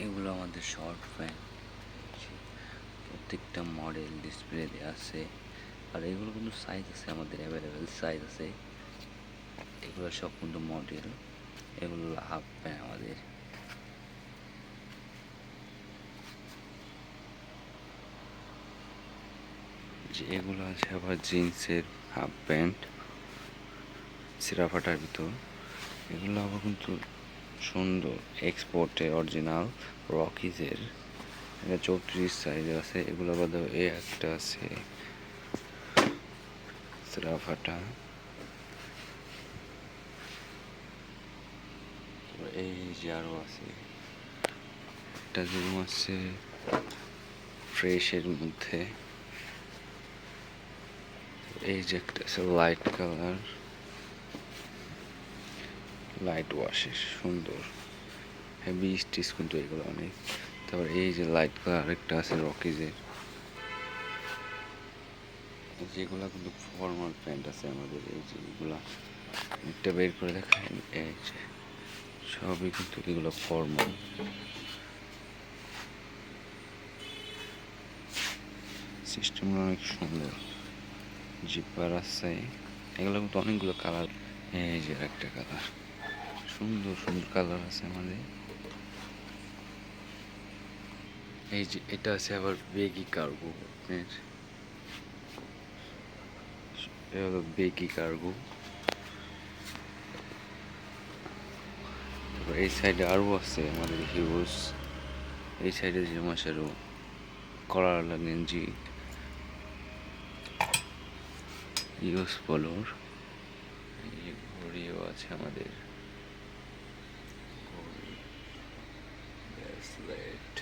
এগুলো আমাদের short pant, প্রত্যেকটা মডেল ডিসপ্লে দেওয়া আছে। আর এগুলো কিন্তু সাইজ আছে, আমাদের অ্যাভেলেবেল সাইজ আছে। এগুলো সব কিন্তু মডেল, এগুলো হাফ প্যান্ট আমাদের। যে এগুলো আছে আবার জিন্সের হাফ প্যান্ট ছিঁড়া ফাটার ভিতর। এগুলো আবার কিন্তু সুন্দর, এক্সপোর্টের অরিজিনাল রকিজের। এটা 34 সাইজের আছে। এগুলো বাদে এই একটা আছে ছিঁড়া ফাটা। এই যে আরও আছে, একটা যেরকম আছে ফ্রেশের মধ্যে। এই যে একটা আছে লাইট কালার, লাইট ওয়াশের সুন্দর হেভি স্টিচ কিন্তু এগুলো অনেক। তারপর এই যে লাইট কালার আরেকটা আছে রকিজের। যেগুলা কিন্তু ফর্মাল প্যান্ট আছে আমাদের। এই যে এগুলা একটা বের করে দেখায়, এই যে সবই কিন্তু এগুলো ফর্মাল। সিস্টেমগুলো অনেক সুন্দর, জিপার আছে। এগুলো কিন্তু অনেকগুলো কালার। এই যে একটা কালার, সুন্দর সুন্দর কালার আছে আমাদের। এই যে এটা আছে আবার বেগি কার্গো প্যান্ট, এটা হলো বেগি কার্গো। তারপর এই সাইডে আরও আছে আমাদের হিউজ। এই সাইডে যে মাসেরও কলারওয়ালা গেঞ্জি ইউজ পলোর। এই ঘড়িও আছে আমাদের, ঘড়ি ব্রেসলেট।